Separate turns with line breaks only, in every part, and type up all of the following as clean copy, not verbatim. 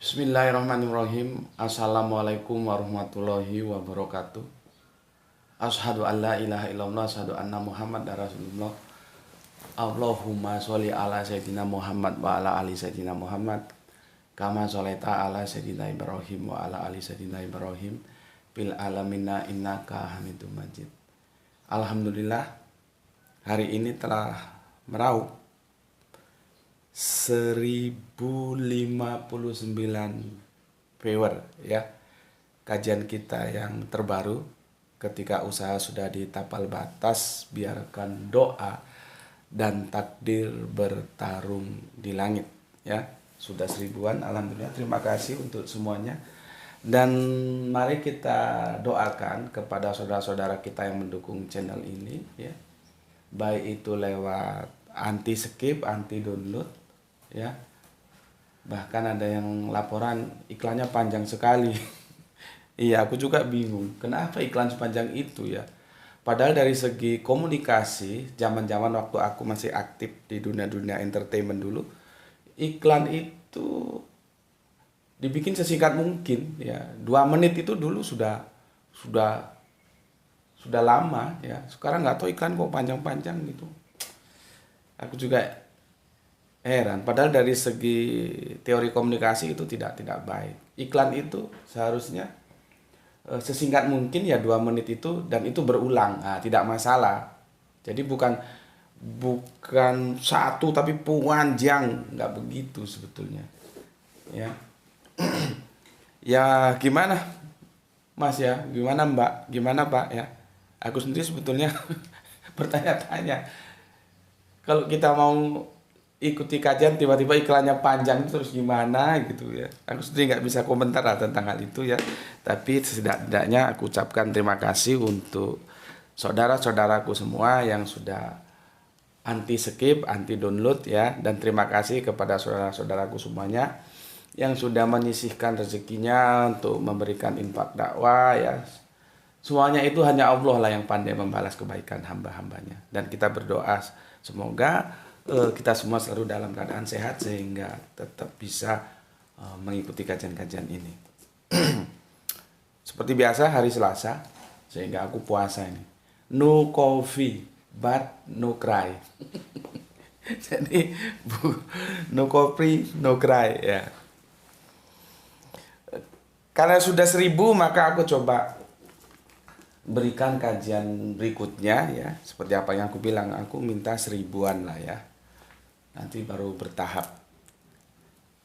Bismillahirrahmanirrahim. Assalamualaikum warahmatullahi wabarakatuh. Asyhadu an la ilaha illallah, asyhadu anna Muhammad Rasulullah. Allahumma sholli ala sayyidina Muhammad wa ala ali sayyidina Muhammad. Kama sholaita ala sayyidina Ibrahim wa ala ali sayyidina Ibrahim fil alamina innaka Hamidum Majid. Alhamdulillah, hari ini telah meraup 1059 viewer ya. Kajian kita yang terbaru, ketika usaha sudah di tapal batas, biarkan doa dan takdir bertarung di langit ya. Sudah 1000-an, alhamdulillah, terima kasih untuk semuanya. Dan mari kita doakan kepada saudara-saudara kita yang mendukung channel ini ya, baik itu lewat anti skip, anti download ya, bahkan ada yang laporan iklannya panjang sekali. Iya, aku juga bingung kenapa iklan sepanjang itu ya, padahal dari segi komunikasi, zaman-zaman waktu aku masih aktif di dunia entertainment dulu, iklan itu dibikin sesingkat mungkin ya. 2 menit itu dulu sudah lama ya. Sekarang nggak tahu iklan kok panjang-panjang gitu. Aku juga heran, padahal dari segi teori komunikasi itu tidak baik. Iklan itu seharusnya sesingkat mungkin ya, 2 menit itu, dan itu berulang. Nah, tidak masalah. Jadi bukan satu tapi panjang, nggak begitu sebetulnya. Ya. Ya gimana Mas ya? Gimana Mbak? Gimana Pak ya? Aku sendiri sebetulnya bertanya-tanya. Kalau kita mau ikuti kajian tiba-tiba iklannya panjang terus gimana gitu ya, aku sendiri nggak bisa komentar lah tentang hal itu ya. Tapi setidaknya aku ucapkan terima kasih untuk saudara-saudaraku semua yang sudah anti skip, anti download ya, dan terima kasih kepada saudara-saudaraku semuanya yang sudah menyisihkan rezekinya untuk memberikan infak dakwah ya. Semuanya itu hanya Allah lah yang pandai membalas kebaikan hamba-hambanya, dan kita berdoa semoga kita semua selalu dalam keadaan sehat sehingga tetap bisa mengikuti kajian-kajian ini. Seperti biasa hari Selasa, sehingga aku puasa ini. No coffee but no cry. Jadi no coffee no cry ya. Karena sudah 1000, maka aku coba berikan kajian berikutnya ya. Seperti apa yang aku bilang, aku minta 1000-an lah ya. Nanti baru bertahap.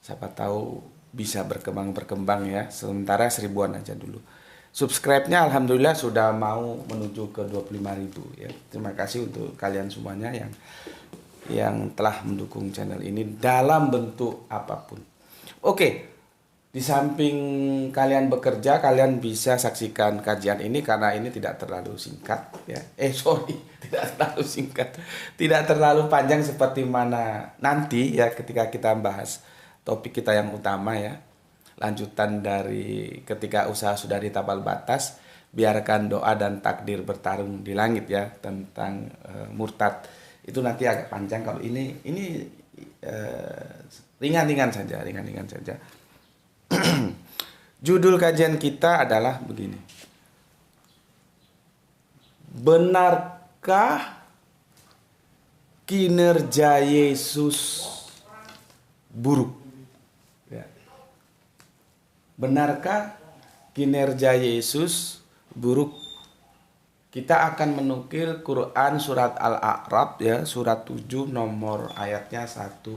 Siapa tahu bisa berkembang ya. Sementara 1000-an aja dulu. Subscribe-nya alhamdulillah sudah mau menuju ke 25.000 ya. Terima kasih untuk kalian semuanya yang telah mendukung channel ini dalam bentuk apapun. Oke. Di samping kalian bekerja, kalian bisa saksikan kajian ini karena ini tidak terlalu singkat ya. Tidak terlalu singkat. Tidak terlalu panjang seperti mana nanti ya ketika kita bahas topik kita yang utama ya. Lanjutan dari ketika usaha sudah di tapal batas, biarkan doa dan takdir bertarung di langit ya, tentang murtad. Itu nanti agak panjang. Kalau ini ringan-ringan saja. Judul kajian kita adalah begini. Benarkah kinerja Yesus buruk? Ya. Benarkah kinerja Yesus buruk? Kita akan menukil Quran surat Al-A'raf ya, surat 7 nomor ayatnya 176.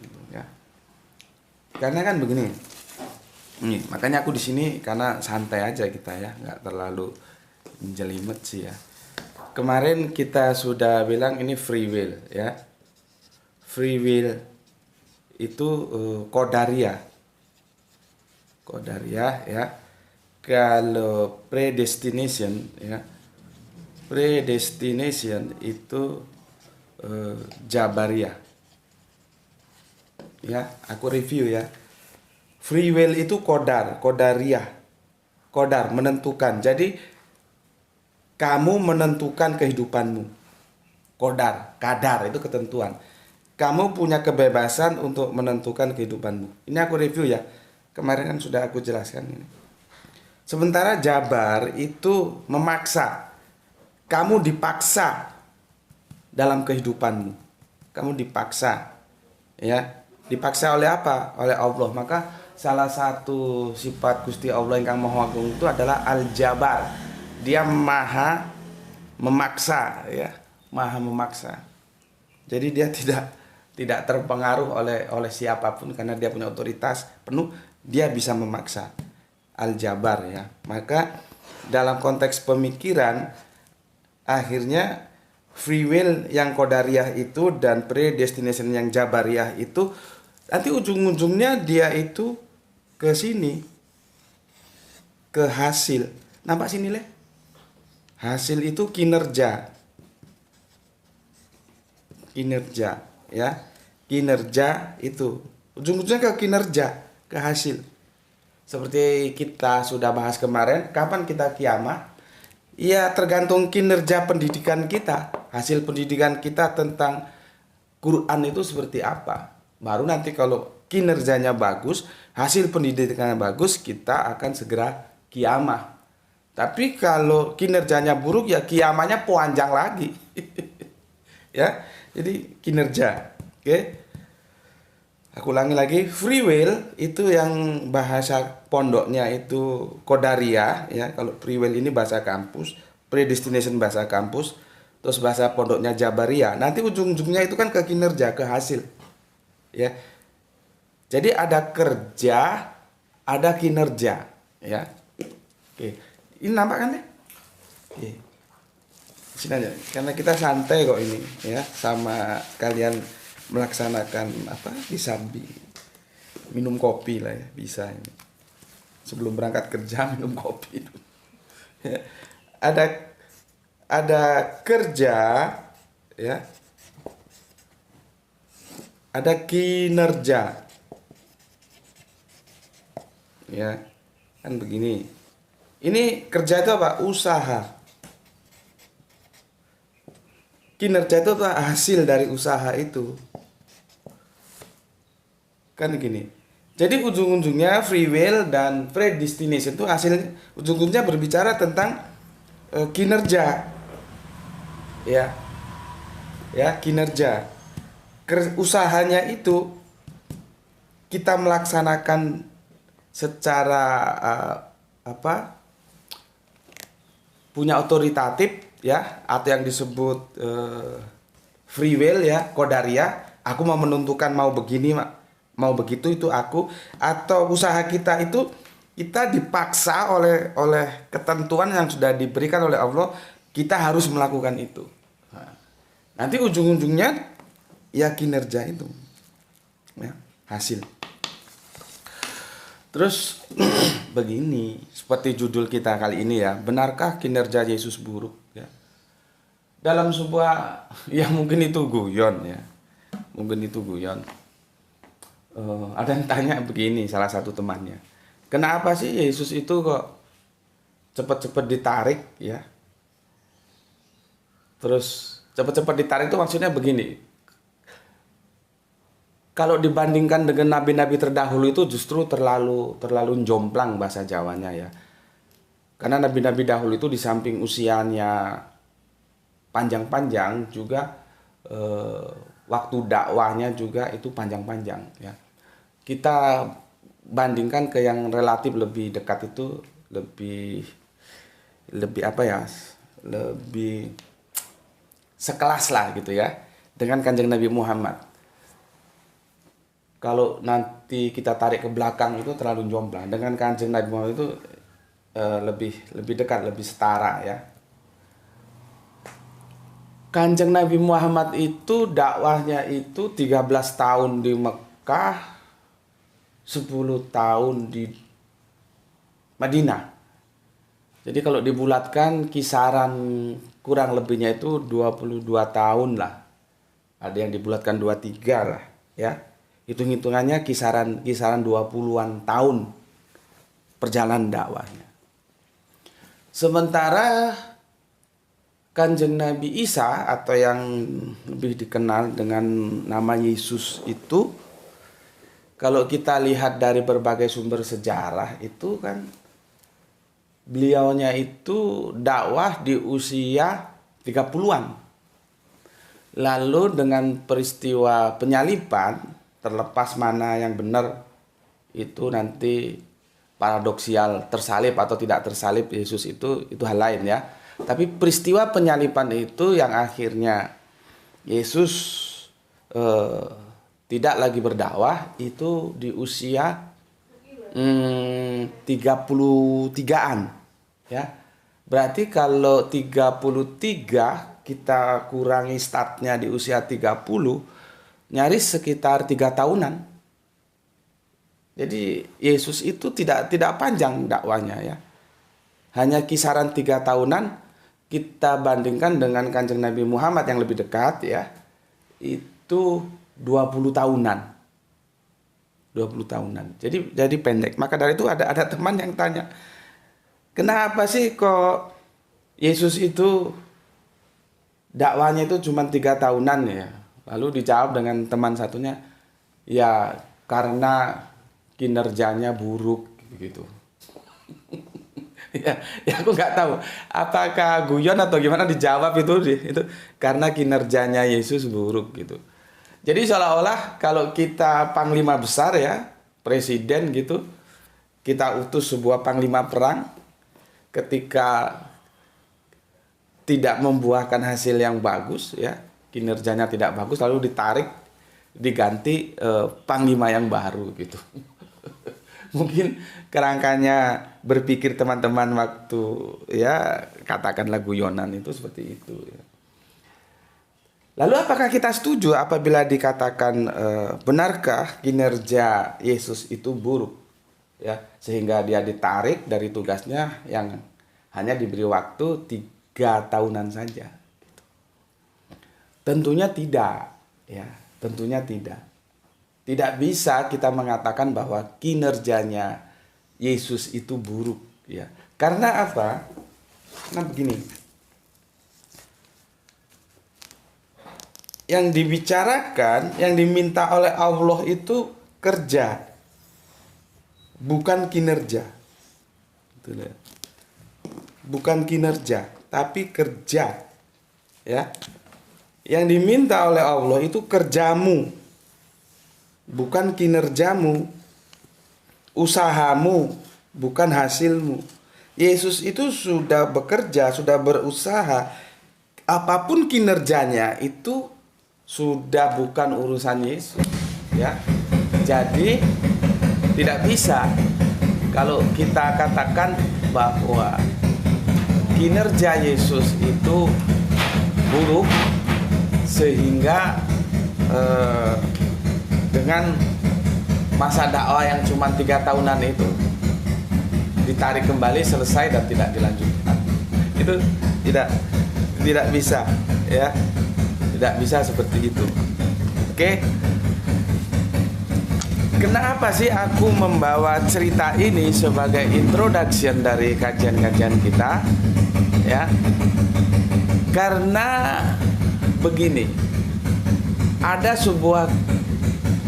Gitu, ya. Karena kan begini, makanya aku di sini karena santai aja kita ya, nggak terlalu jelimet sih ya. Kemarin kita sudah bilang ini free will ya. Free will itu qadariyah ya. Kalau predestination ya, predestination itu jabariyah. Ya, aku review ya. Free will itu qadariyah. Qadar, menentukan. Jadi kamu menentukan kehidupanmu. Kadar itu ketentuan. kamu punya kebebasan untuk menentukan kehidupanmu. Ini aku review ya. Kemarin kan sudah aku jelaskan ini. Sementara jabar itu memaksa. Kamu dipaksa dalam kehidupanmu. Kamu dipaksa. Ya, dipaksa oleh apa? Oleh Allah. Maka salah satu sifat Gusti Allah yang Maha Agung itu adalah Al-Jabar. Dia maha memaksa, ya, maha memaksa. Jadi dia tidak terpengaruh oleh siapapun karena dia punya otoritas penuh, dia bisa memaksa. Al-Jabar, ya. Maka dalam konteks pemikiran akhirnya free will yang qadariyah itu dan predestination yang jabariyah itu nanti ujung-ujungnya dia itu ke sini, ke hasil. Nampak sini, Le? Hasil itu kinerja, ya. Kinerja itu ujung-ujungnya ke kinerja, ke hasil. Seperti kita sudah bahas kemarin, kapan kita kiamat? Ya tergantung kinerja pendidikan kita. Hasil pendidikan kita tentang Quran itu seperti apa. Baru nanti kalau kinerjanya bagus, hasil pendidikannya bagus, kita akan segera kiamah. Tapi kalau kinerjanya buruk, ya kiamahnya panjang lagi. Ya, jadi kinerja. Oke. Aku ulangi lagi, free will itu yang bahasa pondoknya itu qadariyah, ya. Kalau free will ini bahasa kampus, predestination bahasa kampus, terus bahasa pondoknya jabariyah. Nanti ujung-ujungnya itu kan ke kinerja, ke hasil. Ya. Jadi ada kerja, ada kinerja, ya. Oke. Ini nampak kan ya? Oke. Sini aja, karena kita santai kok ini, ya, sama kalian melaksanakan apa di Sambi, minum kopi lah ya, bisa ini sebelum berangkat kerja minum kopi. Ya. Ada kerja, ya, ada kinerja, ya, kan begini. Ini kerja itu apa? Usaha. Kinerja itu apa? Hasil dari usaha itu. Kan gini. Jadi ujung-ujungnya free will dan predestination itu hasil ujung-ujungnya berbicara tentang kinerja. Ya. Ya, kinerja. Usahanya itu kita melaksanakan secara punya otoritatif, ya, atau yang disebut free will, ya, qadariyah. Aku mau menentukan mau begini, mau begitu, itu aku. Atau usaha kita itu kita dipaksa oleh ketentuan yang sudah diberikan oleh Allah, kita harus melakukan itu. Nanti ujung-ujungnya ya kinerja itu, ya, hasil. Terus begini, seperti judul kita kali ini, ya, benarkah kinerja Yesus buruk, ya? Dalam sebuah, ya mungkin itu guyon, ya, mungkin itu guyon. Ada yang tanya begini, salah satu temannya, kenapa sih Yesus itu kok cepat-cepat ditarik, ya? Terus cepat-cepat ditarik itu maksudnya begini, kalau dibandingkan dengan nabi-nabi terdahulu itu justru terlalu jomplang bahasa Jawanya, ya. Karena nabi-nabi dahulu itu di samping usianya panjang-panjang juga waktu dakwahnya juga itu panjang-panjang, ya. Kita bandingkan ke yang relatif lebih dekat itu lebih apa ya? Lebih sekelas lah gitu, ya, dengan Kanjeng Nabi Muhammad. Kalau nanti kita tarik ke belakang itu terlalu jomplang. Dengan Kanjeng Nabi Muhammad itu lebih dekat, lebih setara, ya. Kanjeng Nabi Muhammad itu dakwahnya itu 13 tahun di Mekah, 10 tahun di Madinah. Jadi kalau dibulatkan kisaran kurang lebihnya itu 22 tahun lah. Ada yang dibulatkan 23 lah, ya. Hitung-hitungannya kisaran 20-an tahun perjalanan dakwahnya. Sementara Kanjeng Nabi Isa atau yang lebih dikenal dengan nama Yesus itu, kalau kita lihat dari berbagai sumber sejarah itu kan beliaunya itu dakwah di usia 30-an. Lalu dengan peristiwa penyaliban, terlepas mana yang benar itu nanti paradoksial, tersalib atau tidak tersalib Yesus itu hal lain ya. Tapi peristiwa penyaliban itu yang akhirnya Yesus tidak lagi berdakwah itu di usia 33-an ya. Berarti kalau 33 kita kurangi startnya di usia 30, nyaris sekitar 3 tahunan. Jadi Yesus itu tidak panjang dakwanya ya. Hanya kisaran 3 tahunan. Kita bandingkan dengan Kanjeng Nabi Muhammad yang lebih dekat ya, itu 20 tahunan. 20 tahunan. Jadi pendek. Maka dari itu ada teman yang tanya, kenapa sih kok Yesus itu dakwanya itu cuma 3 tahunan ya? Lalu dijawab dengan teman satunya, ya karena kinerjanya buruk gitu. Ya aku nggak tahu apakah guyon atau gimana dijawab itu karena kinerjanya Yesus buruk gitu. Jadi seolah-olah kalau kita panglima besar ya, presiden gitu, kita utus sebuah panglima perang, ketika tidak membuahkan hasil yang bagus ya, kinerjanya tidak bagus, lalu ditarik, diganti panglima yang baru gitu. Mungkin kerangkanya berpikir teman-teman waktu ya katakanlah guyonan itu seperti itu ya. Lalu apakah kita setuju apabila dikatakan benarkah kinerja Yesus itu buruk ya, sehingga dia ditarik dari tugasnya yang hanya diberi waktu 3 tahunan saja gitu. Tentunya tidak ya, tentunya tidak. Tidak bisa kita mengatakan bahwa kinerjanya Yesus itu buruk ya. Karena apa? Karena begini. Yang dibicarakan, yang diminta oleh Allah itu kerja, bukan kinerja. Bukan kinerja, tapi kerja. Ya. Yang diminta oleh Allah itu kerjamu, bukan kinerjamu, usahamu, bukan hasilmu. Yesus itu sudah bekerja, sudah berusaha. Apapun kinerjanya itu sudah bukan urusan Yesus, ya. Jadi tidak bisa kalau kita katakan bahwa kinerja Yesus itu buruk sehingga dengan masa dakwah yang cuma 3 tahunan itu ditarik kembali, selesai dan tidak dilanjutkan. Itu tidak bisa ya. Tidak bisa seperti itu. Oke. Kenapa sih aku membawa cerita ini sebagai introduction dari kajian-kajian kita? Ya. Karena begini. Ada sebuah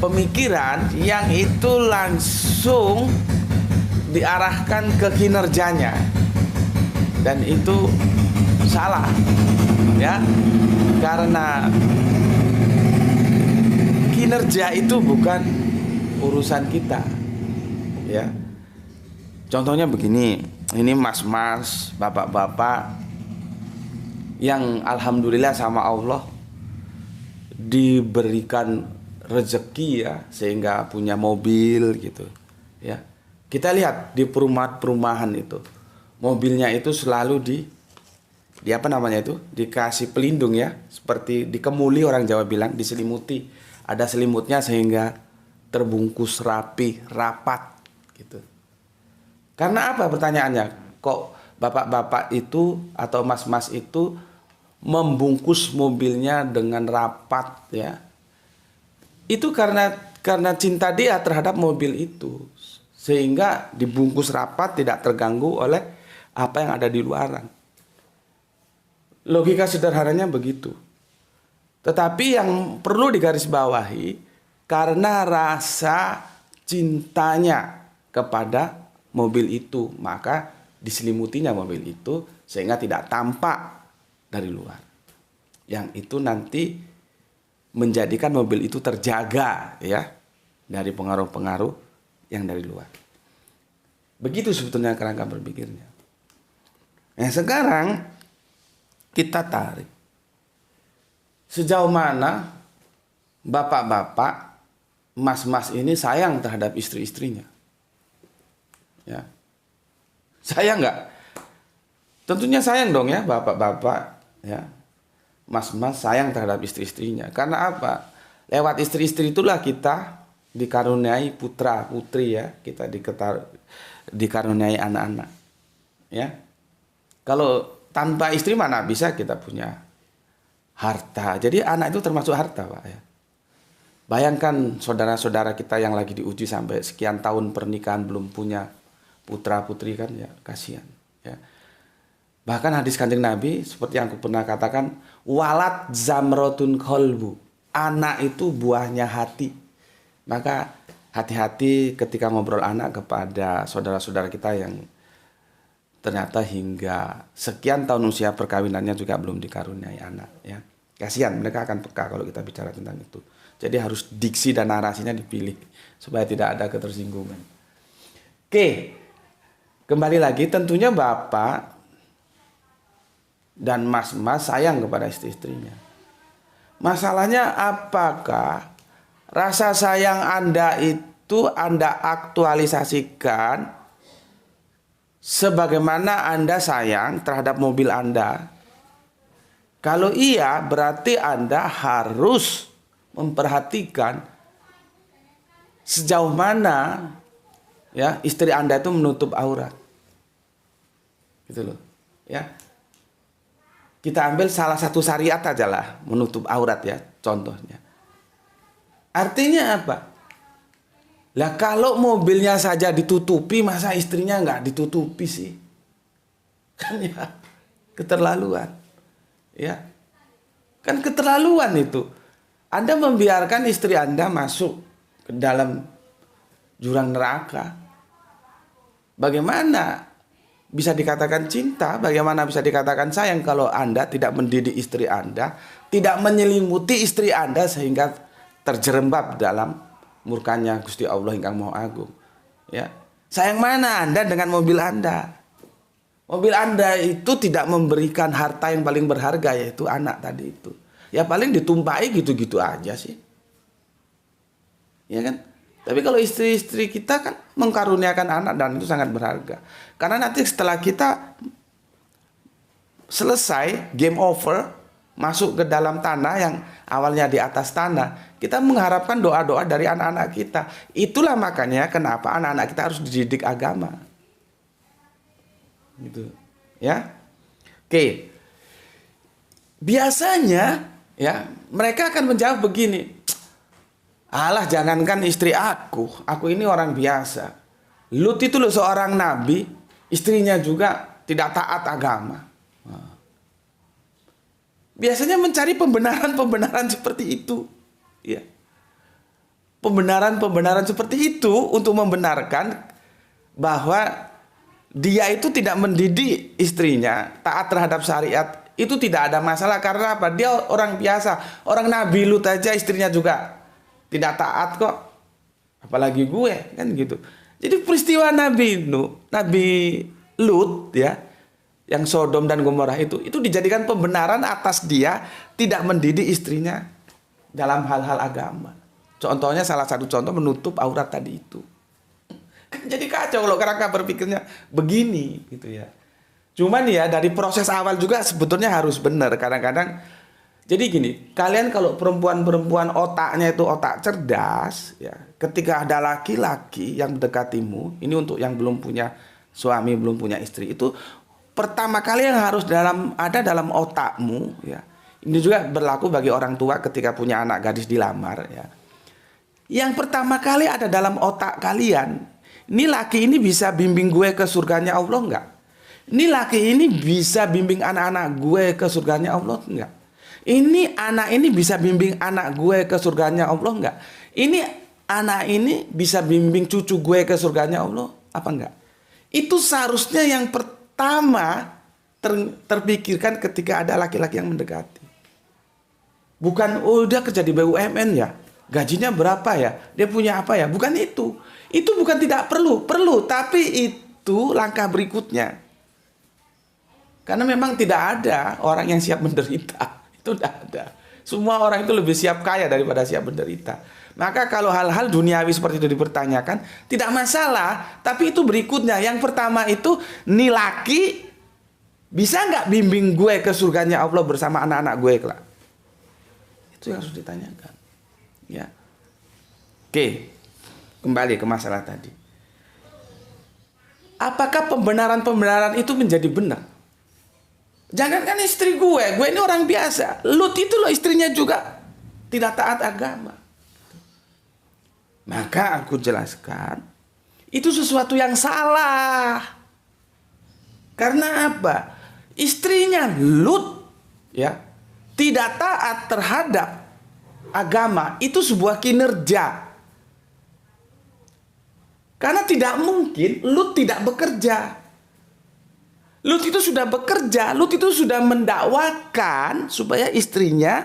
pemikiran yang itu langsung diarahkan ke kinerjanya, dan itu salah ya, karena kinerja itu bukan urusan kita ya. Contohnya begini, ini mas-mas, bapak-bapak yang alhamdulillah sama Allah diberikan rezeki ya, sehingga punya mobil gitu ya. Kita lihat di perumahan itu, mobilnya itu selalu di apa namanya itu, dikasih pelindung ya, seperti dikemuli, orang Jawa bilang, diselimuti, ada selimutnya sehingga terbungkus rapi, rapat gitu. Karena apa pertanyaannya? Kok bapak-bapak itu atau mas-mas itu membungkus mobilnya dengan rapat ya? Itu karena cinta dia terhadap mobil itu, sehingga dibungkus rapat, tidak terganggu oleh apa yang ada di luaran. Logika sederhananya begitu. Tetapi yang perlu digarisbawahi, karena rasa cintanya kepada mobil itu, maka diselimutinya mobil itu sehingga tidak tampak dari luar. Yang itu nanti menjadikan mobil itu terjaga ya dari pengaruh-pengaruh yang dari luar. Begitu sebetulnya kerangka berpikirnya. Nah, sekarang kita tarik. Sejauh mana bapak-bapak, mas-mas ini sayang terhadap istri-istrinya? Ya. Sayang nggak? Tentunya sayang dong ya bapak-bapak, ya. Mas-mas sayang terhadap istri-istrinya. Karena apa? Lewat istri-istri itulah kita dikaruniai putra putri ya, kita dikaruniai anak-anak. Ya. Kalau tanpa istri mana bisa kita punya harta. Jadi anak itu termasuk harta, Pak ya. Bayangkan saudara-saudara kita yang lagi diuji sampai sekian tahun pernikahan belum punya putra putri kan ya, kasihan ya. Bahkan hadis Kanjeng Nabi seperti yang aku pernah katakan, walat zamrotun kolbu. Anak itu buahnya hati. Maka hati-hati ketika ngobrol anak kepada saudara-saudara kita yang ternyata hingga sekian tahun usia perkawinannya juga belum dikaruniai anak ya. Kasihan, mereka akan peka kalau kita bicara tentang itu. Jadi harus diksi dan narasinya dipilih supaya tidak ada ketersinggungan. Oke. Kembali lagi, tentunya bapak dan mas-mas sayang kepada istri-istrinya. Masalahnya apakah rasa sayang Anda itu Anda aktualisasikan sebagaimana Anda sayang terhadap mobil Anda? Kalau iya, berarti Anda harus memperhatikan sejauh mana ya istri Anda itu menutup aurat. Gitu loh, ya. Kita ambil salah satu syariat aja lah, menutup aurat ya, contohnya. Artinya apa? Lah kalau mobilnya saja ditutupi, masa istrinya nggak ditutupi sih? Kan ya, keterlaluan. Ya, kan keterlaluan itu. Anda membiarkan istri Anda masuk ke dalam jurang neraka. Bagaimana bisa dikatakan cinta? Bagaimana bisa dikatakan sayang kalau Anda tidak mendidik istri Anda, tidak menyelimuti istri Anda sehingga terjerembab dalam murkanya Gusti Allah ingkang Maha Agung. Ya, sayang mana Anda dengan mobil Anda? Mobil Anda itu tidak memberikan harta yang paling berharga, yaitu anak tadi itu. Ya paling ditumpahi gitu-gitu aja sih. Ya kan? Tapi kalau istri-istri kita kan mengkaruniakan anak dan itu sangat berharga. Karena nanti setelah kita selesai, game over, masuk ke dalam tanah yang awalnya di atas tanah, kita mengharapkan doa-doa dari anak-anak kita. Itulah makanya kenapa anak-anak kita harus dididik agama. Gitu ya. Oke. Biasanya ya mereka akan menjawab begini, alah jangankan istri aku ini orang biasa. Lut itu loh seorang nabi, istrinya juga tidak taat agama. Biasanya mencari pembenaran seperti itu ya. Pembenaran seperti itu untuk membenarkan bahwa dia itu tidak mendidik istrinya taat terhadap syariat, itu tidak ada masalah. Karena apa? Dia orang biasa. Orang Nabi Lut aja istrinya juga tidak taat kok, apalagi gue, kan gitu. Jadi peristiwa Nabi Lut ya, yang Sodom dan Gomorrah itu dijadikan pembenaran atas dia tidak mendidik istrinya dalam hal-hal agama. Contohnya, salah satu contoh menutup aurat tadi itu. Jadi kacau kalau kerangka berpikirnya begini gitu ya. Cuman ya dari proses awal juga sebetulnya harus benar. Kadang-kadang jadi gini, kalian kalau perempuan-perempuan otaknya itu otak cerdas ya, ketika ada laki-laki yang mendekatimu, ini untuk yang belum punya suami, belum punya istri, itu pertama kali yang harus ada dalam otakmu ya. Ini juga berlaku bagi orang tua ketika punya anak gadis dilamar ya. Yang pertama kali ada dalam otak kalian, ini laki ini bisa bimbing gue ke surganya Allah enggak? Ini laki ini bisa bimbing anak-anak gue ke surganya Allah enggak? Ini anak ini bisa bimbing anak gue ke surganya Allah enggak? Ini anak ini bisa bimbing cucu gue ke surganya Allah apa enggak? Itu seharusnya yang pertama terpikirkan ketika ada laki-laki yang mendekati. Bukan, oh dia kerja di BUMN ya, gajinya berapa ya, dia punya apa ya. Bukan itu. Itu bukan tidak perlu, tapi itu langkah berikutnya. Karena memang tidak ada orang yang siap menderita. Itu tidak ada. Semua orang itu lebih siap kaya daripada siap menderita. Maka kalau hal-hal duniawi seperti itu dipertanyakan, tidak masalah. Tapi itu berikutnya. Yang pertama itu, nih laki bisa nggak bimbing gue ke surganya Allah bersama anak-anak gue kelak? Itu yang harus ditanyakan. Ya. Oke, kembali ke masalah tadi. Apakah pembenaran-pembenaran itu menjadi benar? Jangankan istri gue ini orang biasa. Lut itu loh istrinya juga tidak taat agama. Maka aku jelaskan, itu sesuatu yang salah. Karena apa? Istrinya Lut ya tidak taat terhadap agama, itu sebuah kinerja. Karena tidak mungkin Lut tidak bekerja. Lut itu sudah bekerja, Lut itu sudah mendakwakan supaya istrinya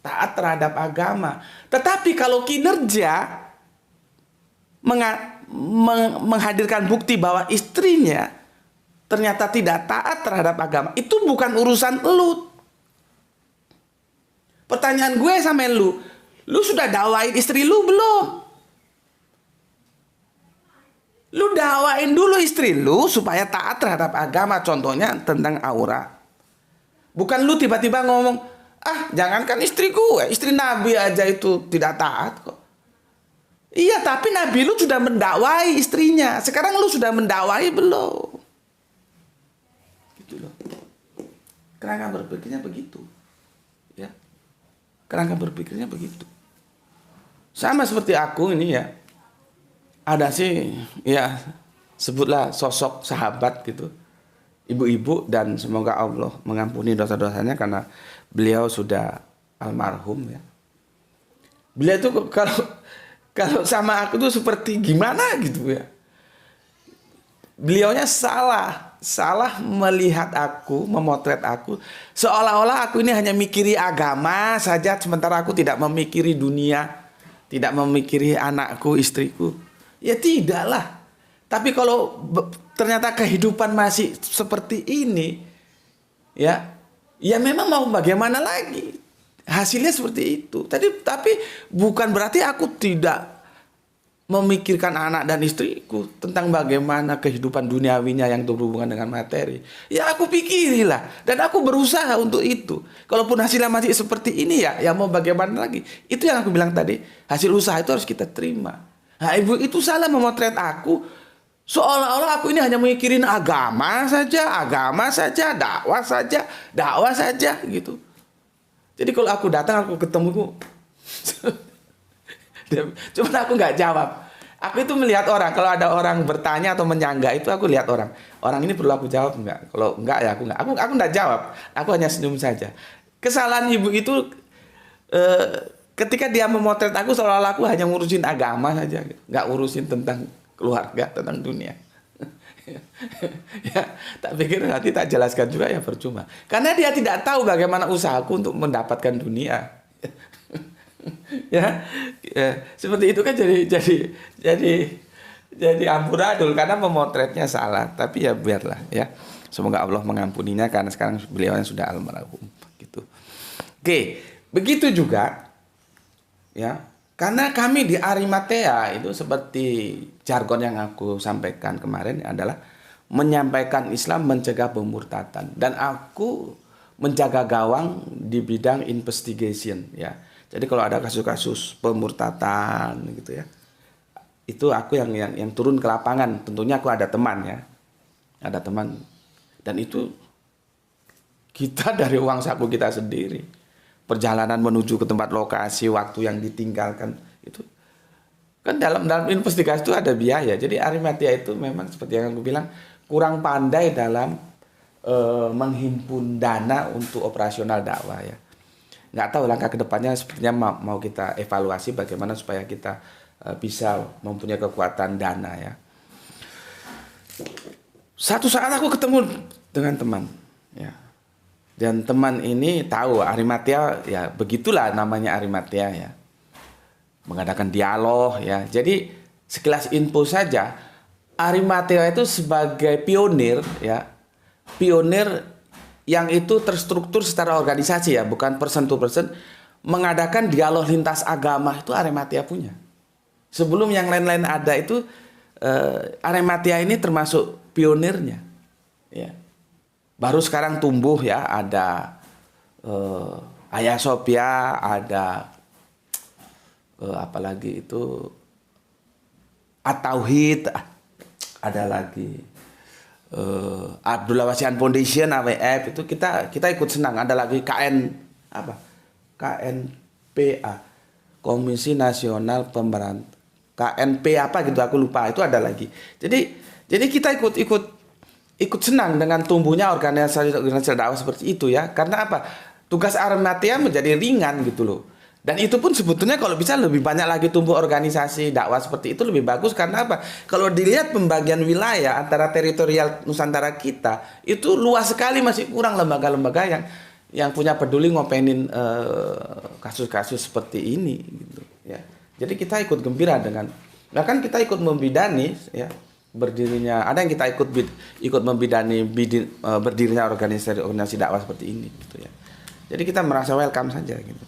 taat terhadap agama. Tetapi kalau kinerja menghadirkan bukti bahwa istrinya ternyata tidak taat terhadap agama, itu bukan urusan Lut. Pertanyaan gue sama lu sudah dakwain istri lu belum? Lu dakwain dulu istri lu supaya taat terhadap agama, contohnya tentang aurat. Bukan lu tiba-tiba ngomong, jangankan istri gue, istri Nabi aja itu tidak taat kok. Iya, tapi Nabi lu sudah mendakwai istrinya. Sekarang lu sudah mendakwai belum? Gitu loh. Kerangka berpikirnya begitu. Ya. Kerangka berpikirnya begitu. Sama seperti aku ini ya. Ada sih ya, sebutlah sosok sahabat gitu, ibu-ibu, dan semoga Allah mengampuni dosa-dosanya karena beliau sudah almarhum ya. Beliau itu kalau sama aku tuh seperti gimana gitu ya. Beliaunya salah melihat aku, memotret aku seolah-olah aku ini hanya mikiri agama saja, sementara aku tidak memikiri dunia, tidak memikiri anakku, istriku. Ya tidaklah. Tapi kalau ternyata kehidupan masih seperti ini, ya memang mau bagaimana lagi? Hasilnya seperti itu. Tapi bukan berarti aku tidak memikirkan anak dan istriku tentang bagaimana kehidupan duniawinya yang berhubungan dengan materi. Ya aku pikirilah, dan aku berusaha untuk itu. Kalaupun hasilnya masih seperti ini ya mau bagaimana lagi? Itu yang aku bilang tadi, hasil usaha itu harus kita terima. Nah, ibu itu salah memotret aku seolah-olah aku ini hanya mikirin agama saja, dakwah saja gitu. Jadi kalau aku datang, aku ketemu, cuma aku nggak jawab. Aku itu melihat orang, kalau ada orang bertanya atau menyangga itu aku lihat orang ini perlu aku jawab nggak? Kalau nggak ya aku nggak jawab. Aku hanya senyum saja. Kesalahan ibu itu ketika dia memotret aku seolah-olah aku hanya ngurusin agama saja, nggak urusin tentang keluarga, tentang dunia. Ya, tak pikir nanti tak jelaskan juga ya percuma. Karena dia tidak tahu bagaimana usahaku untuk mendapatkan dunia. ya, seperti itu kan jadi amburadul karena memotretnya salah. Tapi ya biarlah ya. Semoga Allah mengampuninya karena sekarang beliau yang sudah almarhum gitu. Oke, begitu juga ya, karena kami di Arimatea itu seperti jargon yang aku sampaikan kemarin adalah menyampaikan Islam mencegah pemurtadan, dan aku menjaga gawang di bidang investigation ya. Jadi kalau ada kasus-kasus pemurtadan gitu ya, itu aku yang turun ke lapangan. Tentunya aku ada teman ya, dan itu kita dari uang saku kita sendiri. Perjalanan menuju ke tempat lokasi, waktu yang ditinggalkan itu kan dalam investigasi itu ada biaya. Jadi Arimatea itu memang seperti yang aku bilang kurang pandai dalam menghimpun dana untuk operasional dakwah ya. Nggak tahu langkah kedepannya sepertinya mau kita evaluasi bagaimana supaya kita bisa mempunyai kekuatan dana ya. Satu saat aku ketemu dengan teman ya. Dan teman ini tahu Arimatea ya, begitulah namanya Arimatea ya. Mengadakan dialog ya. Jadi sekilas info saja, Arimatea itu sebagai pionir ya. Pionir yang itu terstruktur secara organisasi ya, bukan person to person, mengadakan dialog lintas agama itu Arimatea punya. Sebelum yang lain-lain ada itu, Arimatea ini termasuk pionirnya. Ya. Baru sekarang tumbuh ya, ada Hagia Sophia, ada apalagi itu At-Tauhid, ada lagi Abdullah Wasihan Foundation AWF itu kita ikut senang. Ada lagi KNPA, Komisi Nasional Pemberantasan, KNP apa gitu aku lupa, itu ada lagi. Jadi kita ikut senang dengan tumbuhnya organisasi dakwah seperti itu ya. Karena apa? Tugas Arimatea menjadi ringan gitu loh. Dan itu pun sebetulnya kalau bisa lebih banyak lagi tumbuh organisasi dakwah seperti itu lebih bagus. Karena apa? Kalau dilihat pembagian wilayah antara teritorial Nusantara kita, itu luas sekali, masih kurang lembaga-lembaga yang punya peduli ngopenin kasus-kasus seperti ini gitu ya. Jadi kita ikut gembira dengan, bahkan kita ikut membidani ya berdirinya, ada yang kita ikut membidani berdirinya organisasi dakwah seperti ini gitu ya. Jadi kita merasa welcome saja gitu.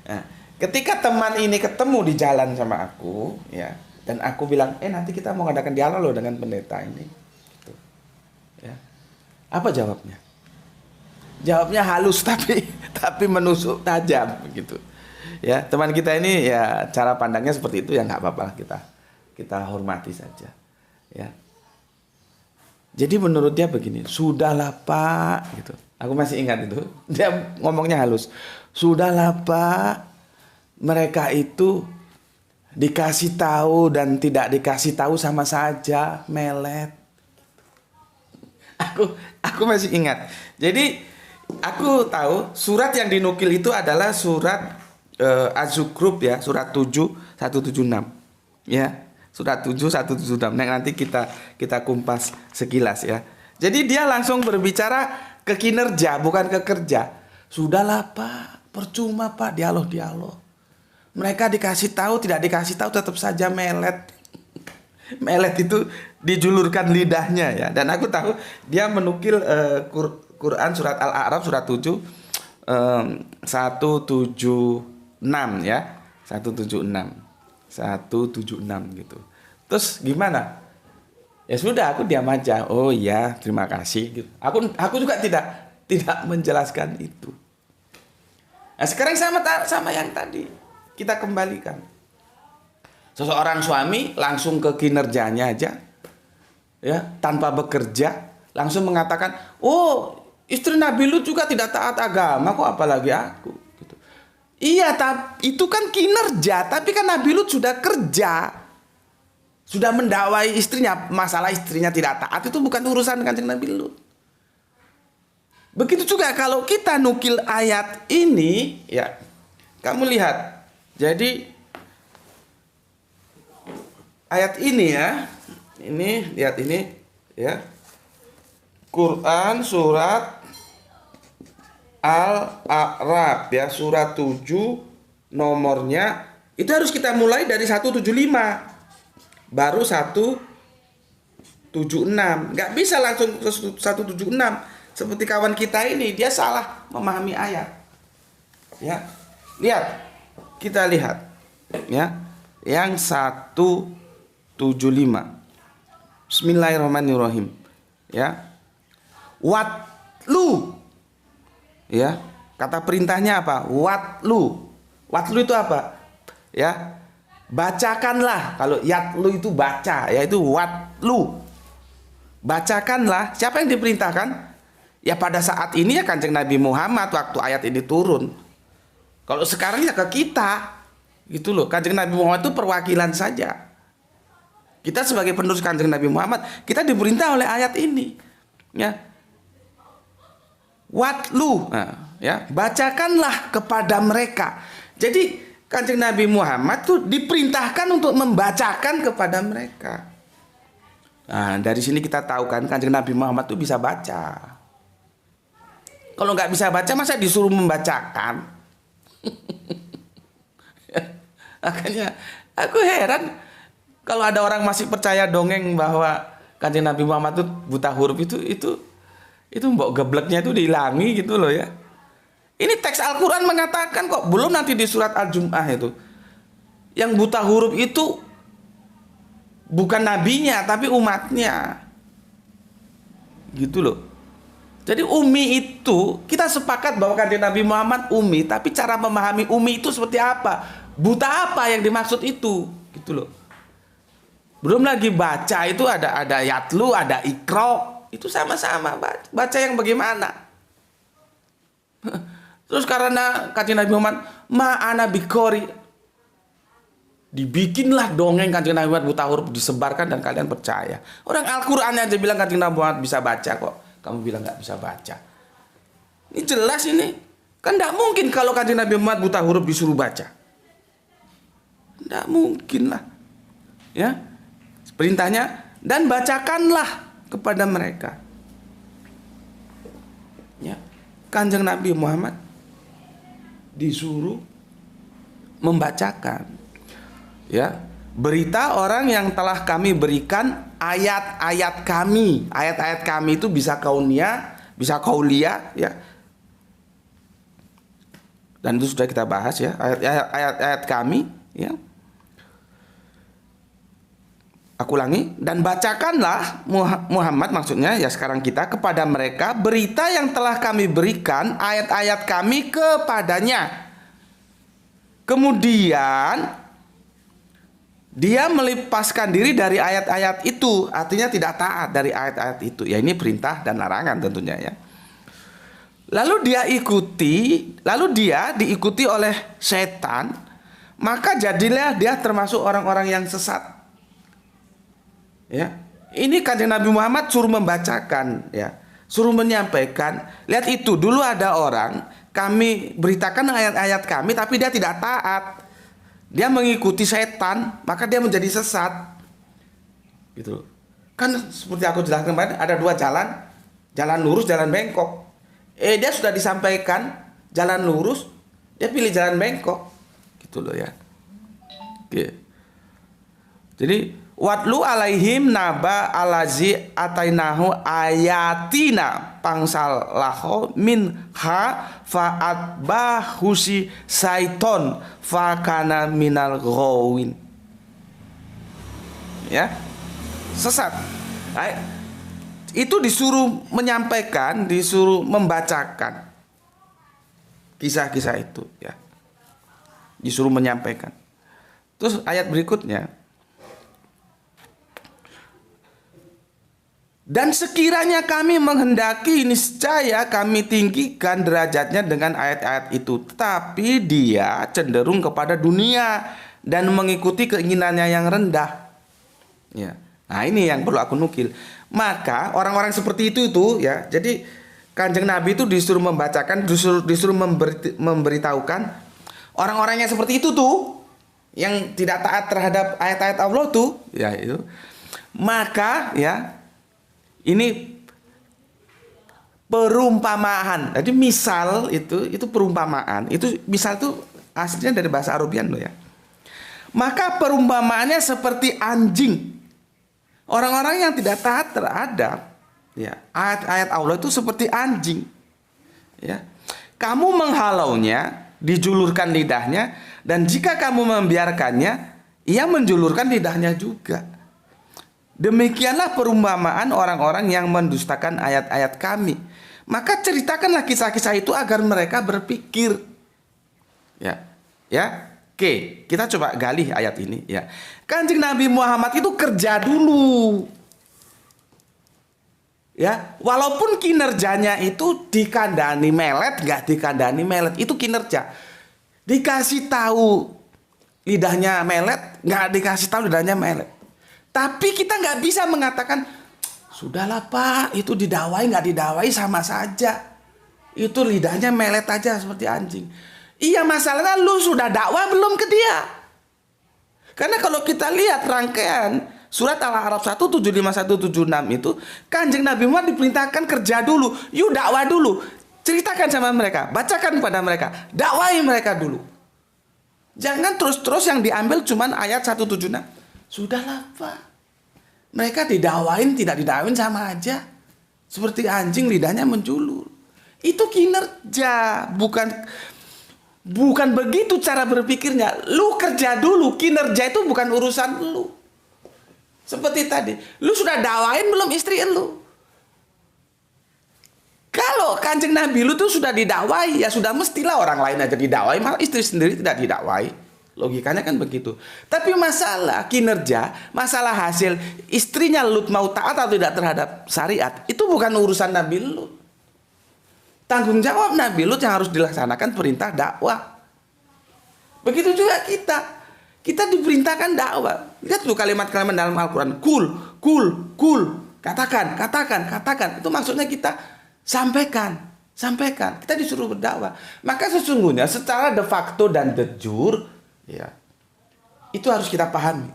Nah, ketika teman ini ketemu di jalan sama aku, ya, dan aku bilang, nanti kita mau ngadakan dialog loh dengan pendeta ini, gitu. Ya. Apa jawabnya? Jawabnya halus tapi menusuk tajam, gitu. Ya, teman kita ini ya cara pandangnya seperti itu ya, nggak apa-apa, kita hormati saja, ya. Jadi menurut dia begini, sudahlah Pak, gitu. Aku masih ingat itu, dia ngomongnya halus. Sudahlah Pak, mereka itu dikasih tahu dan tidak dikasih tahu sama saja, melet. Aku masih ingat. Jadi aku tahu surat yang dinukil itu adalah surat Az-Zukhruf ya, surat 7/176. Ya, surat 7/176. Nanti kita kumpas sekilas ya. Jadi dia langsung berbicara ke kinerja, bukan ke kerja. Sudahlah Pak, percuma Pak dialog. Mereka dikasih tahu, tidak dikasih tahu tetap saja melet. Melet itu dijulurkan lidahnya ya. Dan aku tahu dia menukil Quran surat Al-A'raf surat 7 176 ya. 176 gitu. Terus gimana? Ya sudah, aku diam aja. Oh iya, terima kasih gitu. Aku juga tidak menjelaskan itu. Nah, sekarang sama yang tadi kita kembalikan. Seseorang suami langsung ke kinerjanya aja, ya, tanpa bekerja, langsung mengatakan, oh istri Nabi Lut juga tidak taat agama kok, apalagi aku. Gitu. Iya, itu kan kinerja, tapi kan Nabi Lut sudah kerja, sudah mendakwai istrinya. Masalah istrinya tidak taat itu bukan urusan Kanjeng Nabi Lut. Begitu juga kalau kita nukil ayat ini, ya, kamu lihat. Jadi ayat ini ya, lihat ini ya. Quran surat Al-A'raf ya, surat 7 nomornya itu harus kita mulai dari 175. Baru 176. Nggak bisa langsung ke 176. Seperti kawan kita ini, dia salah memahami ayat. Ya. Lihat. Kita lihat. Ya. Yang 175. Bismillahirrahmanirrahim. Ya. Watlu. Ya. Kata perintahnya apa? Watlu. Watlu itu apa? Ya. Bacakanlah. Kalau yatlu itu baca, yaitu watlu. Bacakanlah. Siapa yang diperintahkan? Ya pada saat ini ya Kanjeng Nabi Muhammad waktu ayat ini turun. Kalau sekarang ya ke kita. Gitu loh. Kanjeng Nabi Muhammad itu perwakilan saja. Kita sebagai penerus Kanjeng Nabi Muhammad, kita diperintah oleh ayat ini. Ya. Watlu, ya, bacakanlah kepada mereka. Jadi Kanjeng Nabi Muhammad tuh diperintahkan untuk membacakan kepada mereka. Nah, dari sini kita tahu kan Kanjeng Nabi Muhammad tuh bisa baca. Kalau nggak bisa baca, masa disuruh membacakan? Makanya aku heran kalau ada orang masih percaya dongeng bahwa Kanjeng Nabi Muhammad itu buta huruf, itu mbok gebleknya itu dihilangi gitu loh ya. Ini teks Al-Quran mengatakan kok, belum nanti di surat Al-Jum'ah itu. Yang buta huruf itu bukan nabinya tapi umatnya. Gitu loh. Jadi umi itu, kita sepakat bahwa Kanjeng Nabi Muhammad umi, tapi cara memahami umi itu seperti apa? Buta apa yang dimaksud itu? Gitu loh. Belum lagi baca itu ada yatlu, ada ikro. Itu sama-sama baca yang bagaimana? Terus karena Kanjeng Nabi Muhammad ma'ana bikori, dibikinlah dongeng Kanjeng Nabi Muhammad buta huruf, disebarkan dan kalian percaya. Orang Al-Quran aja bilang Kanjeng Nabi Muhammad bisa baca kok. Kamu bilang nggak bisa baca. Ini jelas ini. Kan tidak mungkin kalau Kanjeng Nabi Muhammad buta huruf disuruh baca. Tidak mungkin lah. Ya. Perintahnya, dan bacakanlah kepada mereka. Ya. Kanjeng Nabi Muhammad disuruh membacakan, ya, berita orang yang telah kami berikan ayat-ayat kami. Ayat-ayat kami itu bisa kauniyah, bisa qauliyah, ya. Dan itu sudah kita bahas ya, ayat-ayat kami, ya. Aku ulangi, dan bacakanlah Muhammad, maksudnya ya sekarang kita, kepada mereka berita yang telah kami berikan ayat-ayat kami kepadanya. Kemudian dia melepaskan diri dari ayat-ayat itu, artinya tidak taat dari ayat-ayat itu. Ya ini perintah dan larangan tentunya ya. Lalu dia diikuti oleh setan, maka jadilah dia termasuk orang-orang yang sesat. Ya, ini Kanjeng Nabi Muhammad suruh membacakan, ya, suruh menyampaikan. Lihat itu, dulu ada orang, kami beritakan ayat-ayat kami, tapi dia tidak taat. Dia mengikuti setan, maka dia menjadi sesat. Gitu. Kan seperti aku jelaskan kemarin, ada dua jalan, jalan lurus, jalan bengkok. Dia sudah disampaikan jalan lurus, dia pilih jalan bengkok, gitu loh ya. Oke. Jadi watlu alaihim naba alazi atainahu ayatina pangsal laho min ha faat bahusi saiton fakana minal ghawin. Ya, sesat. Itu disuruh menyampaikan, disuruh membacakan kisah-kisah itu, ya. Disuruh menyampaikan. Terus ayat berikutnya, dan sekiranya kami menghendaki, niscaya kami tinggikan derajatnya dengan ayat-ayat itu. Tapi dia cenderung kepada dunia dan mengikuti keinginannya yang rendah. Ya. Nah ini yang perlu aku nukil. Maka orang-orang seperti itu ya. Jadi Kanjeng Nabi itu disuruh membacakan, disuruh memberitahukan orang-orang yang seperti itu tuh, yang tidak taat terhadap ayat-ayat Allah tuh, ya itu. Maka ya, ini perumpamaan. Jadi misal itu perumpamaan. Itu misal itu aslinya dari bahasa Arabian loh ya. Maka perumpamaannya seperti anjing. Orang-orang yang tidak taat terhadap ya ayat-ayat Allah itu seperti anjing. Ya. Kamu menghalaunya, dijulurkan lidahnya, dan jika kamu membiarkannya, ia menjulurkan lidahnya juga. Demikianlah perumpamaan orang-orang yang mendustakan ayat-ayat kami. Maka ceritakanlah kisah-kisah itu agar mereka berpikir. Ya. Oke, kita coba gali ayat ini ya. Kanjeng Nabi Muhammad itu kerja dulu. Ya, walaupun kinerjanya itu dikandani melet, nggak dikandani melet, itu kinerja. Dikasih tahu lidahnya melet, nggak dikasih tahu lidahnya melet. Tapi kita nggak bisa mengatakan, sudahlah Pak, itu didakwai nggak didakwai sama saja. Itu lidahnya melet aja seperti anjing. Iya, masalahnya lu sudah dakwah belum ke dia? Karena kalau kita lihat rangkaian surat Al-A'raf 175-176 itu, Kanjeng Nabi Muhammad diperintahkan kerja dulu. Yuk dakwah dulu. Ceritakan sama mereka, bacakan pada mereka, dakwai mereka dulu. Jangan terus-terus yang diambil cuman ayat 176. Sudahlah Pak. Mereka didakwain, tidak didakwain sama aja. Seperti anjing lidahnya menjulur. Itu kinerja, bukan begitu cara berpikirnya. Lu kerja dulu, kinerja itu bukan urusan lu. Seperti tadi, lu sudah dakwain belum istri lu? Kalau Kanjeng Nabi lu tuh sudah didakwai, ya sudah mestilah orang lain aja didakwai, malah istri sendiri tidak didakwai. Logikanya kan begitu. Tapi masalah kinerja, masalah hasil istrinya Lut mau taat atau tidak terhadap syariat, itu bukan urusan Nabi Lut. Tanggung jawab Nabi Lut yang harus dilaksanakan perintah dakwah. Begitu juga kita. Kita diperintahkan dakwah. Lihat tuh kalimat-kalimat dalam Al-Quran. Kul. Katakan. Itu maksudnya kita sampaikan. Kita disuruh berdakwah. Maka sesungguhnya secara de facto dan de jure, ya, itu harus kita pahami.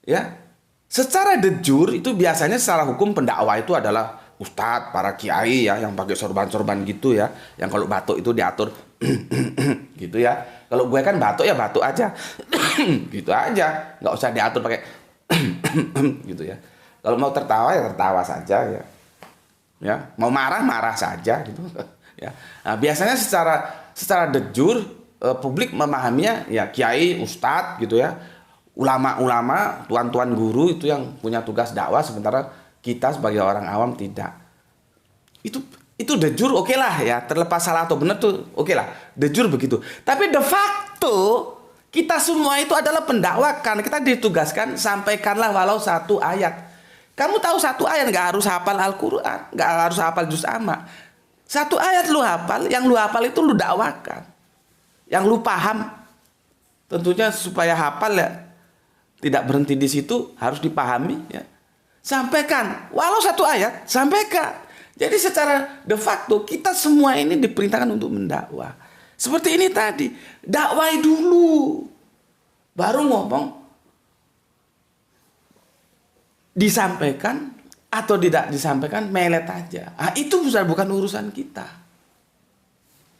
Ya. Secara de jure itu biasanya secara hukum pendakwah itu adalah ustadz, para kiai ya, yang pakai sorban-sorban gitu ya. Yang kalau batuk itu diatur gitu ya. Kalau gue kan batuk ya batuk aja. Gitu aja. Nggak usah diatur pakai gitu ya. Kalau mau tertawa ya tertawa saja ya. Ya, mau marah saja gitu. Ya. Nah, biasanya secara de jure publik memahaminya ya kiai, ustadz gitu ya. Ulama-ulama, tuan-tuan guru itu yang punya tugas dakwah, sementara kita sebagai orang awam tidak. Itu de jure oke lah ya, terlepas salah atau benar tuh oke lah, de jure begitu. Tapi de facto kita semua itu adalah pendakwah, karena kita ditugaskan sampaikanlah walau satu ayat. Kamu tahu satu ayat, nggak harus hafal Al-Quran, nggak harus hafal juz amma. Satu ayat lu hafal, yang lu hafal itu lu dakwakan. Yang lu paham, tentunya supaya hafal ya, tidak berhenti di situ, harus dipahami ya. Sampaikan, walau satu ayat, sampaikan. Jadi secara de facto kita semua ini diperintahkan untuk mendakwah. Seperti ini tadi, dakwai dulu, baru ngomong. Disampaikan atau tidak disampaikan melet aja. Itu bukan urusan kita.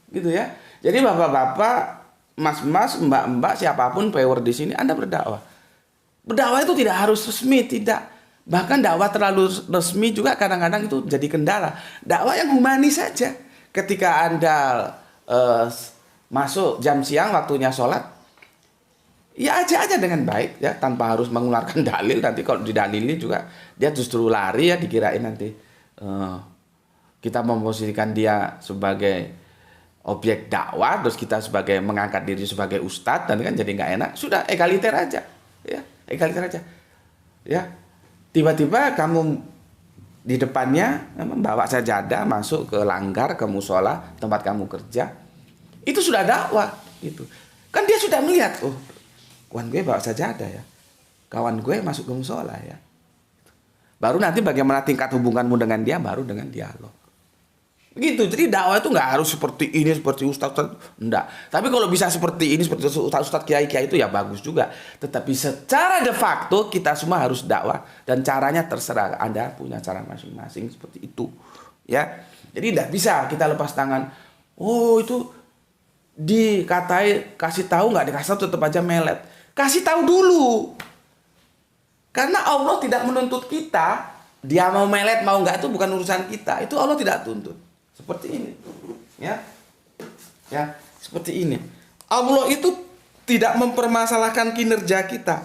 Gitu ya. Jadi bapak-bapak, mas-mas, mbak-mbak, siapapun pewer di sini, Anda berdakwah. Berdakwah itu tidak harus resmi, tidak. Bahkan dakwah terlalu resmi juga kadang-kadang itu jadi kendala. Dakwah yang humanis saja. Ketika Anda masuk jam siang waktunya sholat, ya aja dengan baik ya, tanpa harus mengeluarkan dalil. Nanti kalau didalili juga dia justru lari ya, dikirain nanti kita memposisikan dia sebagai objek dakwah, terus kita sebagai mengangkat diri sebagai ustadz, dan kan jadi nggak enak. Sudah egaliter aja ya, egaliter aja ya. Tiba-tiba kamu di depannya membawa sajadah masuk ke langgar, ke musola tempat kamu kerja, itu sudah dakwah gitu. Kan dia sudah melihat, oh kawan gue bawa sajadah ya, kawan gue masuk ke musola ya. Baru nanti bagaimana tingkat hubunganmu dengan dia, baru dengan dialog. Gitu. Jadi dakwah itu nggak harus seperti ini, seperti ustaz, enggak. Tapi kalau bisa seperti ini, seperti ustaz kiai itu ya bagus juga. Tetapi secara de facto kita semua harus dakwah, dan caranya terserah. Anda punya cara masing-masing seperti itu. Ya. Jadi tidak bisa kita lepas tangan. Oh itu dikatai, kasih tahu nggak dikasih tahu tetap aja melet. Kasih tahu dulu. Karena Allah tidak menuntut kita, dia mau melet mau nggak itu bukan urusan kita. Itu Allah tidak tuntut. Seperti ini. Ya. Ya, seperti ini. Allah itu tidak mempermasalahkan kinerja kita.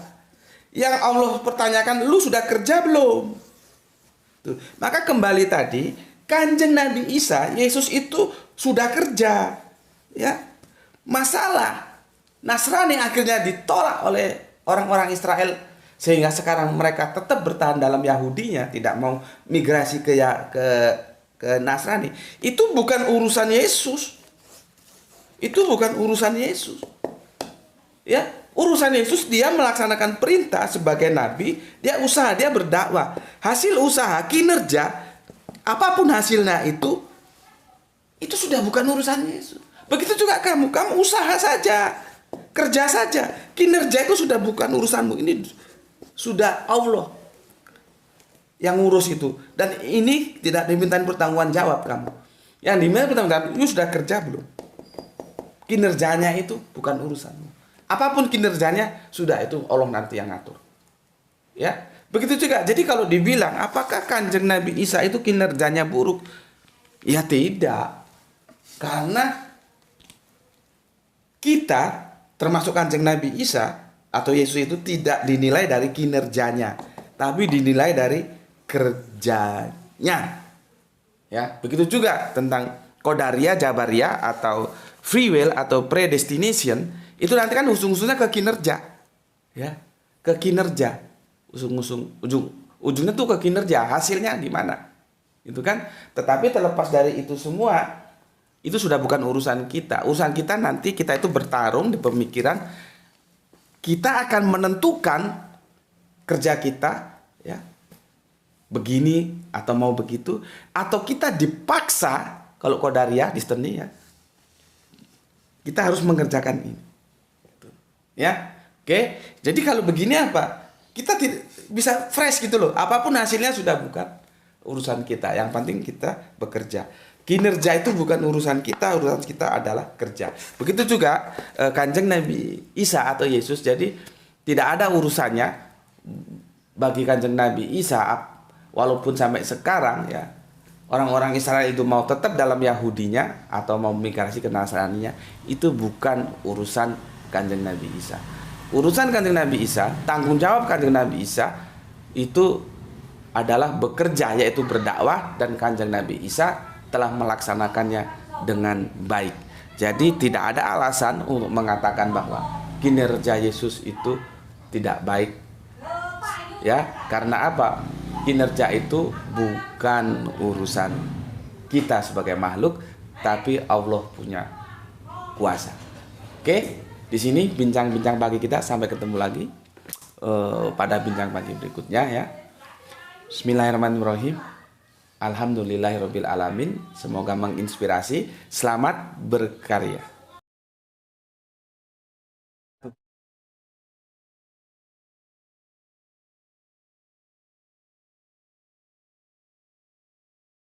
Yang Allah pertanyakan, lu sudah kerja belum? Tuh. Maka kembali tadi, Kanjeng Nabi Isa, Yesus itu sudah kerja. Ya. Masalah Nasrani akhirnya ditolak oleh orang-orang Israel, sehingga sekarang mereka tetap bertahan dalam Yahudinya, tidak mau migrasi ke Nasrani. Itu bukan urusan Yesus. Itu bukan urusan Yesus. Ya, Urusan Yesus, dia melaksanakan perintah sebagai nabi, dia usaha, dia berdakwah. Hasil usaha, kinerja, apapun hasilnya itu sudah bukan urusan Yesus. Begitu juga kamu usaha saja, kerja saja. Kinerja itu sudah bukan urusanmu. Ini sudah Allah yang ngurus itu. Dan ini tidak dimintain pertanggungjawaban jawab kamu. Yang diminta pertanggungjawaban, you sudah kerja belum? Kinerjanya itu bukan urusanmu. Apapun kinerjanya, sudah itu Allah nanti yang ngatur. Ya, begitu juga. Jadi kalau dibilang, apakah Kanjeng Nabi Isa itu kinerjanya buruk? Ya tidak. Karena kita, termasuk Kanjeng Nabi Isa atau Yesus itu tidak dinilai dari kinerjanya, tapi dinilai dari kerjanya. Ya, begitu juga tentang Qadariyah, Jabariyah atau free will atau predestination. Itu nanti kan ujung-ujungnya ke kinerja. Ya, ke kinerja. Ujungnya tuh ke kinerja, hasilnya gimana? Itu kan. Tetapi terlepas dari itu semua, itu sudah bukan urusan kita. Urusan kita nanti kita itu bertarung di pemikiran. Kita akan menentukan kerja kita, ya. Begini atau mau begitu, atau kita dipaksa kalau Qadariyah, destiny ya. Kita harus mengerjakan ini. Ya, oke. Jadi kalau begini apa? Kita bisa fresh gitu loh. Apapun hasilnya sudah bukan urusan kita. Yang penting kita bekerja. Kinerja itu bukan urusan kita. Urusan kita adalah kerja. Begitu juga Kanjeng Nabi Isa atau Yesus. Jadi tidak ada urusannya bagi Kanjeng Nabi Isa, walaupun sampai sekarang ya orang-orang Israel itu mau tetap dalam Yahudinya atau mau migrasi ke Nasraninya, itu bukan urusan Kanjeng Nabi Isa. Urusan Kanjeng Nabi Isa, tanggung jawab Kanjeng Nabi Isa itu adalah bekerja, yaitu berdakwah, dan Kanjeng Nabi Isa telah melaksanakannya dengan baik. Jadi tidak ada alasan untuk mengatakan bahwa kinerja Yesus itu tidak baik. Ya, karena apa? Kinerja itu bukan urusan kita sebagai makhluk, tapi Allah punya kuasa. Oke? Di sini bincang-bincang pagi kita, sampai ketemu lagi pada bincang pagi berikutnya ya. Bismillahirrahmanirrahim. Alhamdulillahirabbil alamin. Semoga menginspirasi. Selamat berkarya.